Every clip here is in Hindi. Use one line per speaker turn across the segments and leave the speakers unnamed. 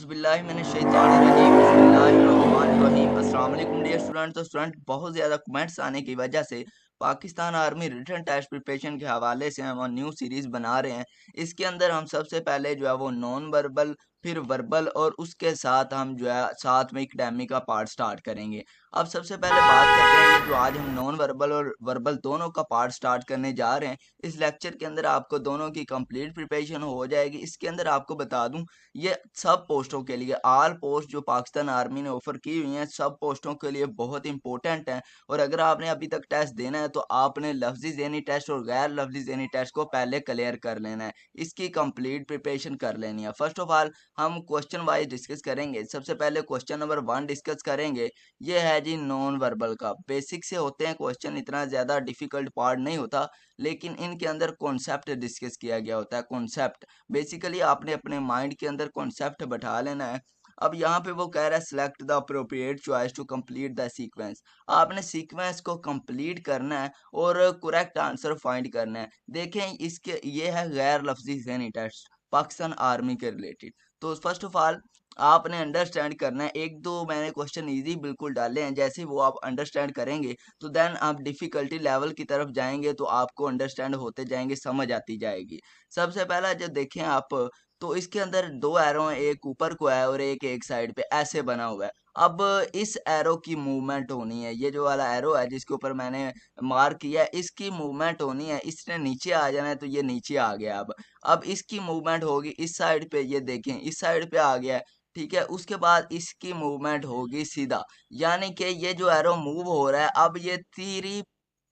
औज़ुबिल्लाहि बिस्मिल्लाहिर्रहमानिर्रहीम। अस्सलाम वालेकुम डियर स्टूडेंट। तो स्टूडेंट बहुत ज़्यादा कमेंट्स आने की वजह से Pakistan army written test preparation के हवाले से हम न्यू सीरीज़ बना रहे हैं। इसके अंदर हम सबसे पहले जो है वो नॉन वर्बल, फिर वर्बल और उसके साथ हम जो है साथ में एकेडमिक का पार्ट स्टार्ट करेंगे। अब सबसे पहले बात करते हैं, ये जो आज हम नॉन वर्बल और वर्बल दोनों का पार्ट स्टार्ट करने जा रहे हैं। इस लेक्चर के अंदर आपको दोनों की कंप्लीट प्रिपरेशन हो जाएगी। इसके अंदर आपको बता दूं, ये सब पोस्टों के लिए, ऑल पोस्ट जो पाकिस्तान आर्मी ने ऑफर की हुई हैं, सब पोस्टों के लिए बहुत इंपॉर्टेंट है। और अगर आपने अभी तक टेस्ट देना है तो आपने लफ्जी ज़ेनी टेस्ट और गैर लफ्जी ज़ेनी टेस्ट को पहले क्लियर कर लेना है, इसकी कंप्लीट प्रिपरेशन कर लेनी है। फर्स्ट ऑफ ऑल हम क्वेश्चन वाइज डिस्कस करेंगे। सबसे पहले क्वेश्चन नंबर 1 डिस्कस करेंगे। ये है जी नॉन वर्बल का। बेसिक से होते हैं क्वेश्चन, इतना ज़्यादा डिफिकल्ट पार्ट नहीं होता, लेकिन इनके अंदर कॉन्सेप्ट डिस्कस किया गया होता है। कॉन्सेप्ट बेसिकली आपने अपने माइंड के अंदर कॉन्सेप्ट बैठा लेना है। अब यहाँ पे वो कह रहा है select the appropriate choice to complete the sequence. आपने सीक्वेंस को कंप्लीट करना है और करेक्ट आंसर फाइंड करना है। देखें इसके ये है गैर लफ्जी ज़हनी टेस्ट पाकिस्तान आर्मी के रिलेटेड। तो फर्स्ट ऑफ ऑल आपने अंडरस्टैंड करना है। एक दो मैंने क्वेश्चन इजी बिल्कुल डाले हैं, जैसे वो आप अंडरस्टैंड करेंगे तो देन आप डिफ़िकल्टी लेवल की तरफ जाएंगे तो आपको अंडरस्टैंड होते जाएंगे, समझ आती जाएगी। सबसे पहला जो देखें आप, तो इसके अंदर दो एरो हैं, एक ऊपर को है और एक साइड पे ऐसे बना हुआ है। अब इस एरो की मूवमेंट होनी है, ये जो वाला एरो है जिसके ऊपर मैंने मार्क किया है, इसकी मूवमेंट होनी है। इसने नीचे आ जाना है तो ये नीचे आ गया। अब इसकी मूवमेंट होगी इस साइड पे, ये देखें इस साइड पे आ गया है, ठीक है। उसके बाद इसकी मूवमेंट होगी सीधा, यानी कि ये जो एरो मूव हो रहा है, अब ये थ्री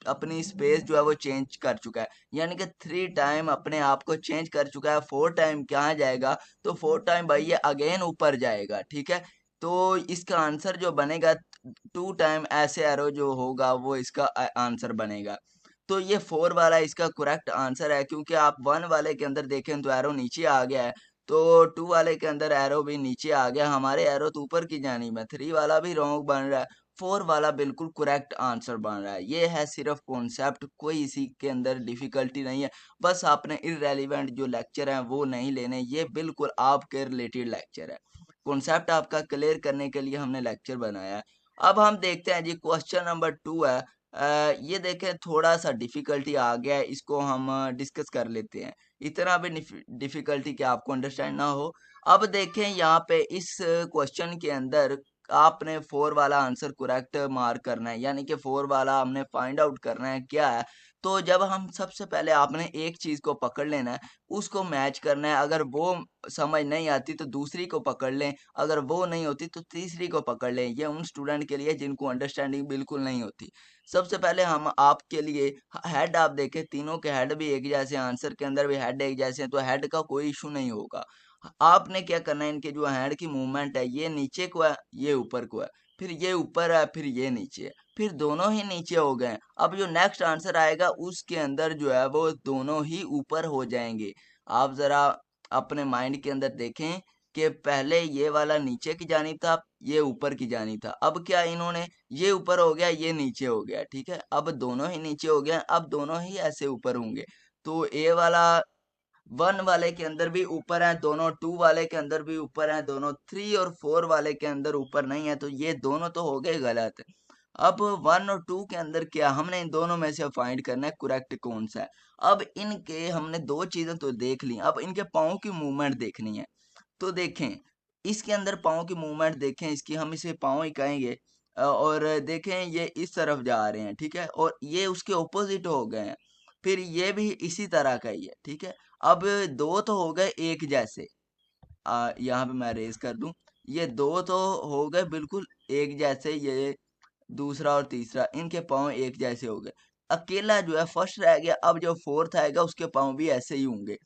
अपनी स्पेस जो है वो चेंज कर चुका है, यानी कि 3 टाइम अपने आप को चेंज कर चुका है। 4 टाइम कहाँ जाएगा, तो 4 टाइम भाई ये अगेन ऊपर जाएगा, ठीक है। तो इसका आंसर जो बनेगा 2 टाइम ऐसे एरो जो होगा वो इसका आंसर बनेगा। तो ये 4 वाला इसका करेक्ट आंसर है, क्योंकि आप 1 वाले के अंदर देखें तो एरो नीचे आ गया है, तो 2 वाले के अंदर एरो भी नीचे आ गया। हमारे एरो तो ऊपर की जानिब है। 3 वाला भी रॉन्ग बन रहा है, 4 वाला बिल्कुल करेक्ट आंसर बन रहा है। ये है सिर्फ कॉन्सेप्ट, कोई इसी के अंदर डिफिकल्टी नहीं है। बस आपने इररेलेवेंट जो लेक्चर हैं वो नहीं लेने, ये बिल्कुल आपके रिलेटेड लेक्चर है। कॉन्सेप्ट आपका क्लियर करने के लिए हमने लेक्चर बनाया है। अब हम देखते हैं जी क्वेश्चन नंबर 2 है। ये देखें थोड़ा सा डिफिकल्टी आ गया है, इसको हम डिस्कस कर लेते हैं। इतना भी डिफिकल्टी कि आपको अंडरस्टैंड ना हो। अब देखें यहाँ पे इस क्वेश्चन के अंदर आपने 4 वाला आंसर करेक्ट मार्क करना है, यानी कि 4 वाला हमने फाइंड आउट करना है क्या है। तो जब हम सबसे पहले आपने एक चीज को पकड़ लेना है, उसको मैच करना है। अगर वो समझ नहीं आती तो दूसरी को पकड़ लें, अगर वो नहीं होती तो तीसरी को पकड़ लें। ये उन स्टूडेंट के लिए जिनको अंडरस्टैंडिंग बिल्कुल नहीं होती। सबसे पहले हम आपके लिए हेड, आप देखें तीनों के हेड भी एक जैसे, आंसर के अंदर भी हेड एक जैसे हैं, तो हेड का कोई इशू नहीं होगा। आपने क्या करना है, इनके जो हैंड की मूवमेंट है, ये नीचे को है ये ऊपर को है, फिर ये ऊपर है फिर ये नीचे है, फिर दोनों ही नीचे हो गए। अब जो नेक्स्ट आंसर आएगा उसके अंदर जो है वो दोनों ही ऊपर हो जाएंगे। आप जरा अपने माइंड के अंदर देखें कि पहले ये वाला नीचे की जानिब था, ये ऊपर की जानिब था। अब क्या इन्होंने, ये ऊपर हो गया ये नीचे हो गया, ठीक है। अब दोनों ही नीचे हो गए, अब दोनों ही ऐसे ऊपर होंगे। तो ए वाला 1 वाले के अंदर भी ऊपर है दोनों, 2 वाले के अंदर भी ऊपर है दोनों, 3 और 4 वाले के अंदर ऊपर नहीं है, तो ये दोनों तो हो गए गलत। अब 1 और 2 के अंदर क्या, हमने इन दोनों में से फाइंड करना है करेक्ट कौन सा है। अब इनके हमने दो चीजें तो देख ली, अब इनके पाँव की मूवमेंट देखनी है। तो देखें इसके अंदर पाँव की मूवमेंट देखें, इसकी हम इसे पाँव ही कहेंगे। और देखें ये इस तरफ जा रहे हैं, ठीक है, और ये उसके ऑपोजिट हो गए हैं। फिर ये भी इसी तरह का ही है, ठीक है। अब दो तो हो गए एक जैसे, यहाँ पे मैं रेज कर दूं, ये दो तो हो गए बिल्कुल एक जैसे, ये दूसरा और तीसरा इनके पाँव एक जैसे हो गए। अकेला जो है फर्स्ट रह गया। अब जो फोर्थ आएगा उसके पाँव भी ऐसे ही होंगे।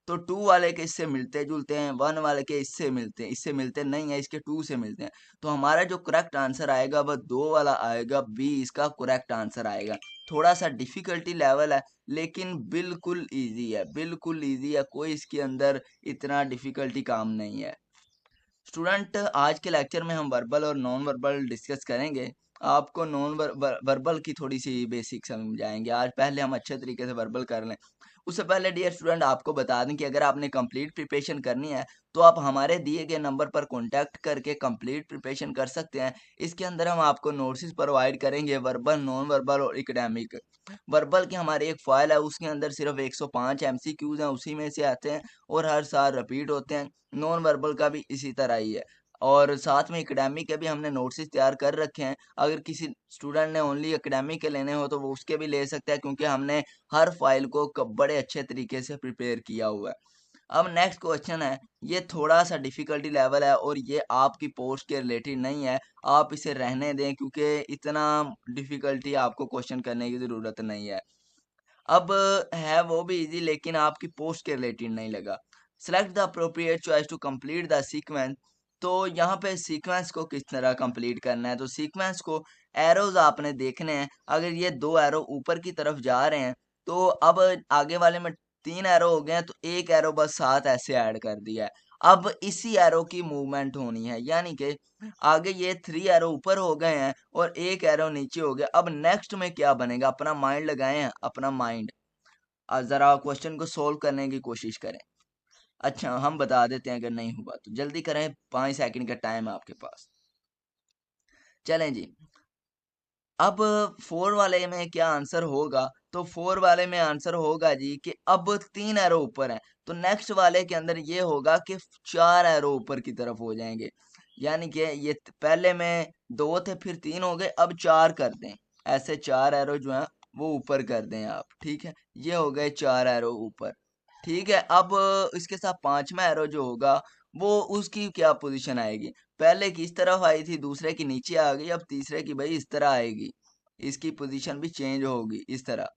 तो 2 वाले के इससे मिलते जुलते हैं, 1 वाले के इससे मिलते हैं, इससे मिलते नहीं है, इसके 2 से मिलते हैं। तो हमारा जो करेक्ट आंसर आएगा वह 2 वाला आएगा, बी इसका करेक्ट आंसर आएगा। थोड़ा सा डिफिकल्टी लेवल है, लेकिन बिल्कुल इजी है, बिल्कुल इजी है, कोई इसके अंदर इतना डिफिकल्टी काम नहीं है। स्टूडेंट आज के लेक्चर में हम वर्बल और नॉन वर्बल डिस्कस करेंगे। आपको नॉन वर्बल की थोड़ी सी बेसिक समझाएंगे आज, पहले हम अच्छे तरीके से वर्बल कर लें। उससे पहले डियर स्टूडेंट आपको बता दें कि अगर आपने कंप्लीट प्रिपरेशन करनी है तो आप हमारे दिए गए नंबर पर कॉन्टैक्ट करके कंप्लीट प्रिपरेशन कर सकते हैं। इसके अंदर हम आपको नोट्स प्रोवाइड करेंगे, वर्बल, नॉन वर्बल और एकेडमिक। वर्बल की हमारी एक फाइल है, उसके अंदर सिर्फ 105 एमसीक्यूज हैं, उसी में से आते हैं और हर साल रिपीट होते हैं। नॉन वर्बल का भी इसी तरह ही है और साथ में एकेडमिक के भी हमने नोट्स तैयार कर रखे हैं। अगर किसी स्टूडेंट ने ओनली एकेडमिक के लेने हो तो वो उसके भी ले सकते हैं, क्योंकि हमने हर फाइल को बड़े अच्छे तरीके से प्रिपेयर किया हुआ है। अब नेक्स्ट क्वेश्चन है, ये थोड़ा सा डिफिकल्टी लेवल है और ये आपकी पोस्ट के रिलेटेड नहीं है, आप इसे रहने दें क्योंकि इतना डिफिकल्टी आपको क्वेश्चन करने की ज़रूरत नहीं है। अब है वो भी इजी, लेकिन आपकी पोस्ट के रिलेटेड नहीं लगा। Select the appropriate choice to complete the sequence. तो यहाँ पे सीक्वेंस को किस तरह कंप्लीट करना है, तो सीक्वेंस को एरोज आपने देखने हैं। अगर ये 2 एरो ऊपर की तरफ जा रहे हैं तो अब आगे वाले में 3 एरो हो गए हैं, तो एक एरो बस साथ ऐसे ऐड कर दिया है। अब इसी एरो की मूवमेंट होनी है, यानी कि आगे ये 3 एरो ऊपर हो गए हैं और एक एरो नीचे हो गया। अब नेक्स्ट में क्या बनेगा, अपना माइंड लगाएं, अपना माइंड जरा क्वेश्चन को सोल्व करने की कोशिश करें। अच्छा, हम बता देते हैं अगर नहीं हुआ तो जल्दी करें, 5 सेकंड का टाइम है आपके पास। चलें जी। अब 4 वाले में क्या आंसर होगा, तो 4 वाले में आंसर होगा जी कि अब 3 एरो ऊपर है, तो नेक्स्ट वाले के अंदर ये होगा कि 4 एरो ऊपर की तरफ हो जाएंगे। यानी कि ये पहले में 2 थे, फिर 3 हो गए, अब 4 कर दें। ऐसे 4 एरो जो है वो ऊपर कर दें आप, ठीक है। ये हो गए 4 एरो ऊपर, ठीक है। अब इसके साथ 5वां एरो जो होगा वो उसकी क्या पोजीशन आएगी, पहले की इस तरफ आई थी, दूसरे की नीचे आ गई, अब तीसरे की भाई इस तरह आएगी। इसकी पोजीशन भी चेंज होगी इस तरह।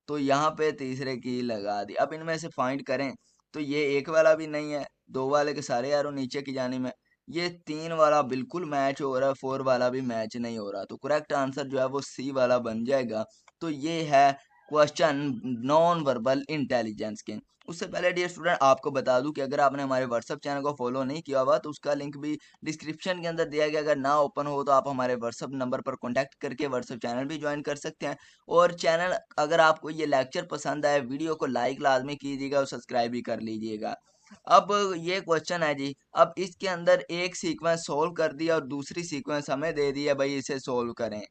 तो यहाँ पे तीसरे की लगा दी। अब इनमें से फाइंड करें तो ये एक वाला भी नहीं है, 2 वाले के सारे एरो नीचे की जाने में, ये 3 वाला बिल्कुल मैच हो रहा है, 4 वाला भी मैच नहीं हो रहा। तो करेक्ट आंसर जो है वो सी वाला बन जाएगा। तो ये है क्वेश्चन नॉन वर्बल इंटेलिजेंस के। उससे पहले डियर स्टूडेंट आपको बता दूं कि अगर आपने हमारे व्हाट्सअप चैनल को फॉलो नहीं किया हुआ तो उसका लिंक भी डिस्क्रिप्शन के अंदर दिया गया। अगर ना ओपन हो तो आप हमारे व्हाट्सअप नंबर पर कॉन्टैक्ट करके व्हाट्सअप चैनल भी ज्वाइन कर सकते हैं। और चैनल, अगर आपको ये लेक्चर पसंद आए, वीडियो को लाइक लाजमी कीजिएगा और सब्सक्राइब भी कर लीजिएगा। अब ये क्वेश्चन है जी, अब इसके अंदर एक सीक्वेंस सोल्व कर दिया और दूसरी सीक्वेंस हमें दे दी है, भाई इसे सोल्व करें।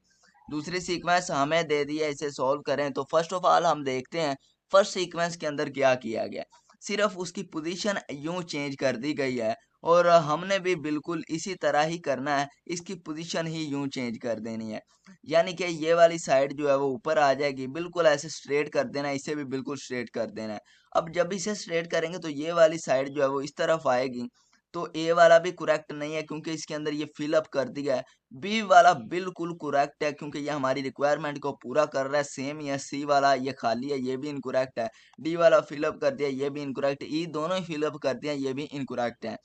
दूसरी सीक्वेंस हमें दे दी है, इसे सोल्व करें। तो फर्स्ट ऑफ ऑल हम देखते हैं फर्स्ट सीक्वेंस के अंदर क्या किया गया। सिर्फ उसकी पोजीशन यूं चेंज कर दी गई है और हमने भी बिल्कुल इसी तरह ही करना है, इसकी पोजीशन ही यूं चेंज कर देनी है। यानी कि ये वाली साइड जो है वो ऊपर आ जाएगी, बिल्कुल ऐसे स्ट्रेट कर देना है, इसे भी बिल्कुल स्ट्रेट कर देना है। अब जब इसे स्ट्रेट करेंगे तो ये वाली साइड जो है वो इस तरफ आएगी। तो ए वाला भी करेक्ट नहीं है क्योंकि इसके अंदर ये फिलअप कर दिया है। बी वाला बिल्कुल करेक्ट है क्योंकि ये हमारी रिक्वायरमेंट को पूरा कर रहा है, सेम ही है। सी वाला ये खाली है, ये भी इनकरेक्ट है। डी वाला फिलअप कर दिया, ये भी इनकरेक्ट। ई दोनों ही फिलअप कर दिया, ये भी इनकरेक्ट है।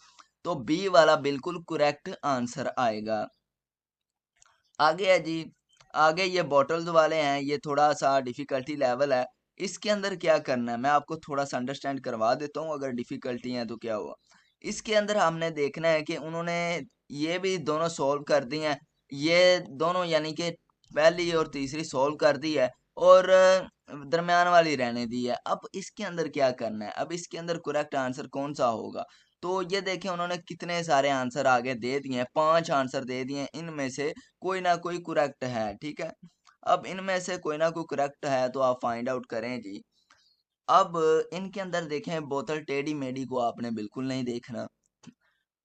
तो बी वाला बिल्कुल करेक्ट आंसर आएगा। आगे है जी, आगे ये बॉटल्स वाले हैं, ये थोड़ा सा डिफिकल्टी लेवल है। इसके अंदर क्या करना है मैं आपको थोड़ा सा अंडरस्टैंड करवा देता हूँ, अगर डिफिकल्टी है तो क्या हुआ। इसके अंदर हमने देखना है कि उन्होंने ये भी दोनों सॉल्व कर दी हैं, ये दोनों यानी कि पहली और तीसरी सॉल्व कर दी है और दरमियान वाली रहने दी है। अब इसके अंदर क्या करना है, अब इसके अंदर करेक्ट आंसर कौन सा होगा। तो ये देखें उन्होंने कितने सारे आंसर आगे दे दिए हैं, 5 आंसर दे दिए हैं, इनमें से कोई ना कोई करेक्ट है, ठीक है। अब इनमें से कोई ना कोई करेक्ट है तो आप फाइंड आउट करें जी। अब इनके अंदर देखें, बोतल टेढ़ी मेढ़ी को आपने बिल्कुल नहीं देखना,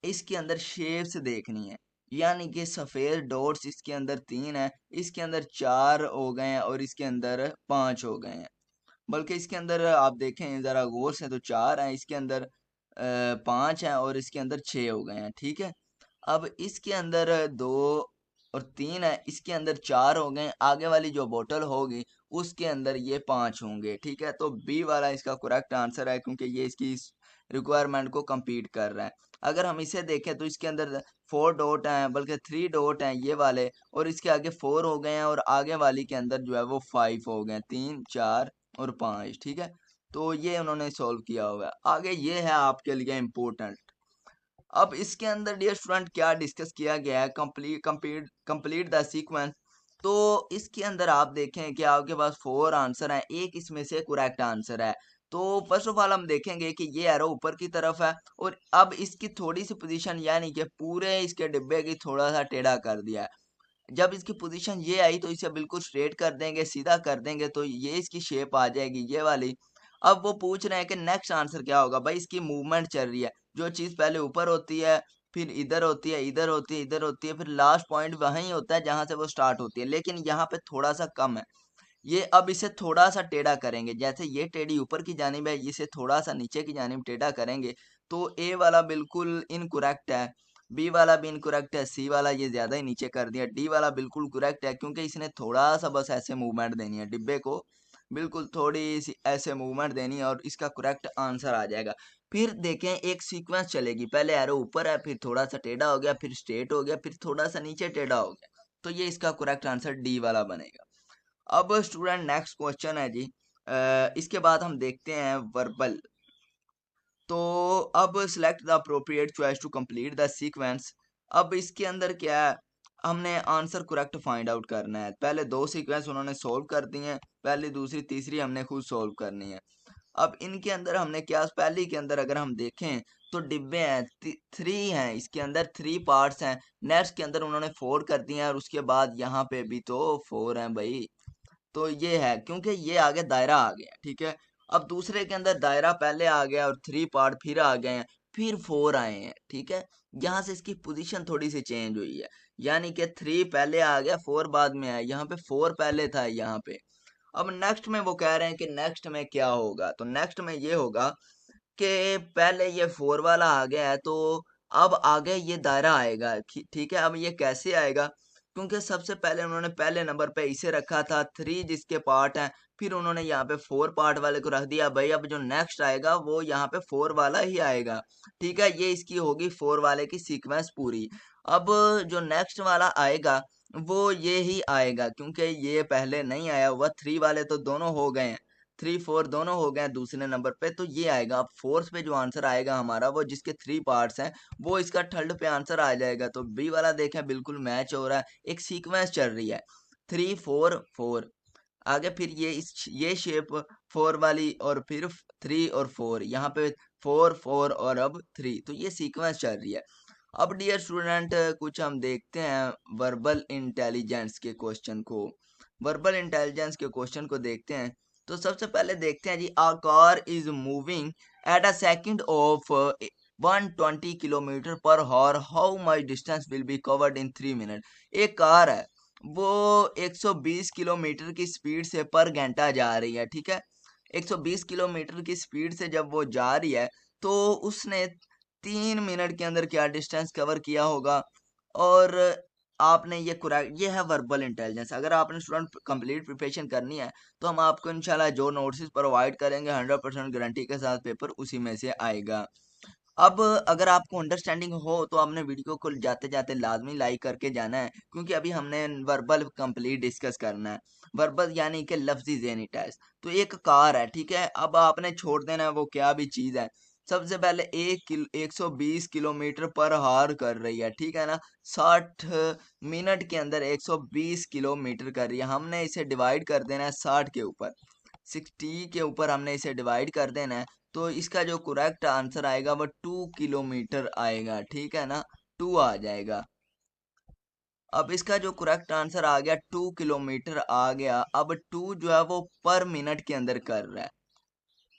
इसके अंदर शेप्स देखनी है। यानी कि सफेद डॉट्स इसके अंदर 3 है, इसके अंदर 4 हो गए हैं और इसके अंदर 5 हो गए हैं। बल्कि इसके अंदर आप देखें जरा गौर से तो 4 हैं, इसके अंदर 5 हैं और इसके अंदर 6 हो गए हैं, ठीक है। अब इसके अंदर 2 और 3 है, इसके अंदर 4 हो गए। आगे वाली जो बोतल होगी उसके अंदर ये 5 होंगे, ठीक है। तो बी वाला इसका करेक्ट आंसर है क्योंकि ये इसकी रिक्वायरमेंट को कंप्लीट कर रहा है। अगर हम इसे देखें तो इसके अंदर 4 डॉट हैं, बल्कि 3 डॉट हैं ये वाले, और इसके आगे 4 हो गए हैं और आगे वाली के अंदर जो है वो 5 हो गए, 3 4 और 5, ठीक है। तो ये उन्होंने सॉल्व किया हुआ है। आगे ये है आपके लिए इम्पोर्टेंट। अब इसके अंदर डियर स्टूडेंट क्या डिस्कस किया गया है, कंप्लीट द सीक्वेंस। तो इसके अंदर आप देखें कि आपके पास 4 आंसर हैं, एक इसमें से करेक्ट आंसर है। तो फर्स्ट ऑफ ऑल हम देखेंगे कि ये एरो ऊपर की तरफ है और अब इसकी थोड़ी सी पोजीशन यानी कि पूरे इसके डिब्बे की थोड़ा सा टेढ़ा कर दिया है। जब इसकी पोजीशन ये आई तो इसे बिल्कुल स्ट्रेट कर देंगे, सीधा कर देंगे तो ये इसकी शेप आ जाएगी ये वाली। अब वो पूछ रहे हैं कि नेक्स्ट आंसर क्या होगा? भाई इसकी मूवमेंट चल रही है। जो चीज़ पहले ऊपर होती है, फिर इधर होती है, इधर होती है, इधर होती है, फिर लास्ट पॉइंट वहीं होता है जहाँ से वो स्टार्ट होती है। लेकिन यहाँ पे थोड़ा-सा कम है। ये अब इसे थोड़ा-सा टेढ़ा करेंगे। जैसे ये टेढ़ी ऊपर की जानिब है, इसे थोड़ा-सा नीचे की जानिब टेढ़ा करेंगे, तो ए वाला बिल्कुल इनकरेक्ट है, बी वाला भी इनकरेक्ट है, सी वाला ये ज़्यादा ही नीचे कर दिया, डी वाला बिल्कुल करेक्ट है क्योंकि इसने थोड़ा-सा बस ऐसे मूवमेंट देनी है डिब्बे को, बिल्कुल थोड़ी-सी ऐसे मूवमेंट देनी है और इसका करेक्ट आंसर आ जाएगा। फिर देखें एक सीक्वेंस चलेगी, पहले एरो ऊपर है, फिर थोड़ा-सा टेढ़ा हो गया, फिर स्ट्रेट हो गया, फिर थोड़ा-सा नीचे टेढ़ा हो गया। तो ये इसका करेक्ट आंसर डी वाला बनेगा। अब स्टूडेंट नेक्स्ट क्वेश्चन है जी। इसके बाद हम देखते हैं वर्बल। तो अब select the appropriate choice to complete the sequence. अब इसके अंदर क्या है, हमने आंसर करेक्ट फाइंड आउट करना है। पहले दो सीक्वेंस उन्होंने सोल्व कर दिए हैं, पहली दूसरी तीसरी हमने खुद सोल्व करनी है। अब इनके अंदर हमने क्या, पहली के अंदर अगर हम देखें तो डिब्बे हैं, थ्री हैं, इसके अंदर थ्री पार्ट्स हैं। नेक्स्ट के अंदर उन्होंने फोर कर दिए हैं और उसके बाद यहाँ पे भी तो फोर हैं भाई। तो ये है क्योंकि ये आगे दायरा आ गया, ठीक है। अब दूसरे के अंदर दायरा पहले आ गया और थ्री पार्ट फिर आ गए हैं, फिर फोर आए हैं, ठीक है। यहाँ से इसकी पोजीशन थोड़ी सी चेंज हुई है, यानी कि थ्री पहले आ गया, फोर बाद में आया, यहाँ पे फोर पहले था यहाँ पे। अब नेक्स्ट में वो कह रहे हैं कि नेक्स्ट में क्या होगा, तो नेक्स्ट में ये होगा कि पहले ये फोर वाला आ गया है तो अब आगे ये दायरा आएगा, ठीक है। अब ये कैसे आएगा, क्योंकि सबसे पहले उन्होंने पहले नंबर पे इसे रखा था थ्री जिसके पार्ट हैं, फिर उन्होंने यहाँ पे फोर पार्ट वाले को रख दिया। भाई अब जो नेक्स्ट आएगा वो यहाँ पे फोर वाला ही आएगा, ठीक है। ये इसकी होगी फोर वाले की सीक्वेंस पूरी। अब जो नेक्स्ट वाला आएगा वो ये ही आएगा क्योंकि ये पहले नहीं आया हुआ, थ्री वाले तो दोनों हो गए हैं, थ्री फोर दोनों हो गए दूसरे नंबर पे, तो ये आएगा। अब फोर्थ पे जो आंसर आएगा हमारा वो जिसके थ्री पार्ट्स हैं वो इसका थर्ड पे आंसर आ जाएगा। तो बी वाला देखें बिल्कुल मैच हो रहा है, एक सीक्वेंस चल रही है, थ्री फोर फोर, आगे फिर ये शेप फोर वाली और फिर थ्री और फोर, यहाँ पे फोर फोर और अब थ्री, तो ये सीक्वेंस चल रही है। अब डियर स्टूडेंट कुछ हम देखते हैं वर्बल इंटेलिजेंस के क्वेश्चन को। वर्बल इंटेलिजेंस के क्वेश्चन को देखते हैं। तो सबसे पहले देखते हैं जी, a car is moving at a second of 120 kilometre per hour, how much distance will be covered in 3 minute. एक कार है, वो 120 किलोमीटर की स्पीड से पर घंटा जा रही है, ठीक है। 120 किलोमीटर की स्पीड से जब वो जा रही है तो उसने 3 मिनट के अंदर क्या डिस्टेंस कवर किया होगा। और आपने ये करेक्ट, ये है वर्बल इंटेलिजेंस। अगर आपने स्टूडेंट कंप्लीट प्रिपरेशन करनी है तो हम आपको इंशाल्लाह जो नोट्स प्रोवाइड करेंगे 100% गारंटी के साथ पेपर उसी में से आएगा। अब अगर आपको अंडरस्टैंडिंग हो तो आपने वीडियो को जाते जाते लाजमी लाइक करके जाना है क्योंकि अभी हमने वर्बल कंप्लीट डिस्कस करना है। वर्बल यानी कि लफ्जी ज़हनी टेस्ट। तो एक कार है, ठीक है। अब आपने छोड़ देना है वो क्या भी चीज़ है। सबसे पहले 120 किलोमीटर पर हार कर रही है, ठीक है ना। 60 मिनट के अंदर 120 किलोमीटर कर रही है। हमने इसे डिवाइड कर देना है 60 के ऊपर, 60 के ऊपर हमने इसे डिवाइड कर देना है। तो इसका जो करेक्ट आंसर आएगा वो 2 किलोमीटर आएगा, ठीक है ना, 2 आ जाएगा। अब इसका जो करेक्ट आंसर आ गया 2 किलोमीटर आ गया। अब 2 जो है वो पर मिनट के अंदर कर रहा है,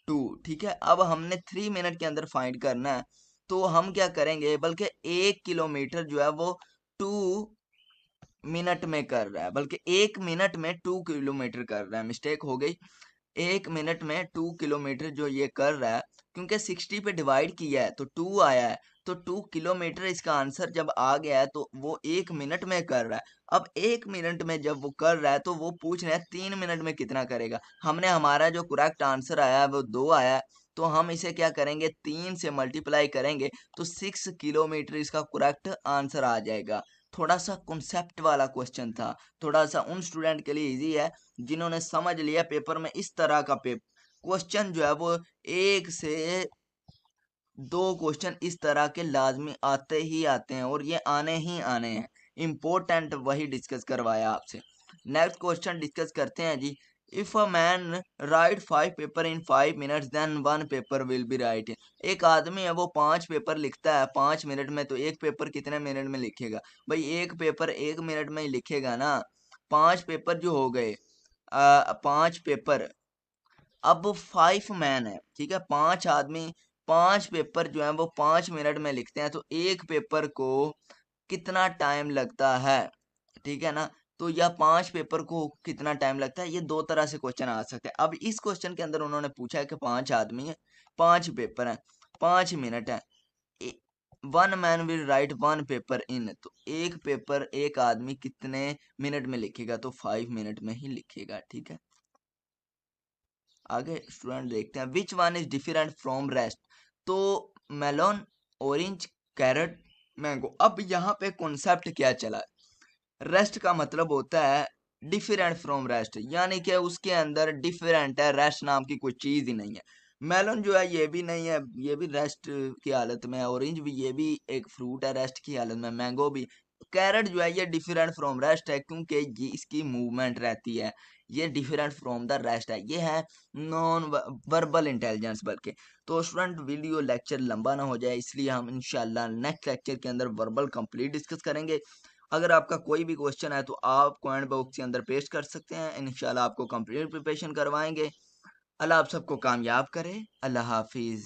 2, ठीक है। अब हमने 3 मिनट के अंदर फाइंड करना है तो हम क्या करेंगे, बल्कि 1 किलोमीटर जो है वो 2 मिनट में कर रहा है, बल्कि 1 मिनट में 2 किलोमीटर कर रहा है, मिस्टेक हो गई। 1 मिनट में 2 किलोमीटर जो ये कर रहा है, क्योंकि 60 पे डिवाइड किया है तो 2 आया है, तो 2 किलोमीटर इसका आंसर जब आ गया है तो वो 1 मिनट में कर रहा है। अब 1 मिनट में जब वो कर रहा है तो वो पूछ रहे हैं 3 मिनट में कितना करेगा। हमने हमारा जो करेक्ट आंसर आया है वो 2 आया है, तो हम इसे क्या करेंगे, 3 से मल्टीप्लाई करेंगे तो 6 किलोमीटर इसका करेक्ट आंसर आ जाएगा। थोड़ा सा कॉन्सेप्ट वाला क्वेश्चन था, थोड़ा सा उन स्टूडेंट के लिए इजी है जिन्होंने समझ लिया पेपर में इस तरह का क्वेश्चन जो है वो 1 से 2 क्वेश्चन इस तरह के लाजमी आते ही आते हैं और ये आने ही आने हैं। इम्पोर्टेंट वही डिस्कस करवाया आपसे। नेक्स्ट क्वेश्चन डिस्कस करते हैं जी। If a man write 5 paper in 5 minutes then 1 paper will be write. एक आदमी है वो 5 पेपर लिखता है 5 मिनट में, तो एक पेपर कितने मिनट में लिखेगा? भाई एक पेपर 1 मिनट में ही लिखेगा ना। 5 पेपर जो हो गए, 5 पेपर। अब 5 मैन है, ठीक है, 5 आदमी, 5 पेपर जो है वो 5 मिनट में लिखते हैं, तो एक पेपर को कितना टाइम लगता है? ठीक है ना। तो यह 5 पेपर को कितना टाइम लगता है, ये दो तरह से क्वेश्चन आ सकते हैं। अब इस क्वेश्चन के अंदर उन्होंने पूछा है कि 5 आदमी है, 5 पेपर है, 5 मिनट है, 1 man will write 1 paper in, तो एक पेपर एक आदमी कितने मिनट में लिखेगा? तो 5 मिनट में ही लिखेगा, ठीक है। आगे स्टूडेंट देखते हैं, which one is different from rest? तो मेलोन, ऑरेंज, कैरेट, मैंगो। अब यहाँ पे कॉन्सेप्ट क्या चला है? रेस्ट का मतलब होता है डिफरेंट फ्रॉम रेस्ट, यानी कि उसके अंदर डिफरेंट है, रेस्ट नाम की कोई चीज ही नहीं है। मेलन जो है ये भी नहीं है, ये भी रेस्ट की हालत में है। ऑरेंज भी, ये भी एक फ्रूट है रेस्ट की हालत में। मैंगो भी। कैरेट जो है ये डिफरेंट फ्रॉम रेस्ट है, क्योंकि ये इसकी मूवमेंट रहती है, ये डिफरेंट फ्रॉम द रेस्ट है, ये है नॉन वर्बल इंटेलिजेंस। बल्कि तो स्टूडेंट वीडियो लेक्चर लंबा ना हो जाए, इसलिए हम इंशाल्लाह नेक्स्ट लेक्चर के अंदर वर्बल कंप्लीट डिस्कस करेंगे। अगर आपका कोई भी क्वेश्चन है तो आप कमेंट बॉक्स के अंदर पेस्ट कर सकते हैं, इंशाल्लाह आपको कंप्लीट प्रिपरेशन करवाएंगे। अल्लाह आप सबको कामयाब करे। अल्लाह हाफिज़।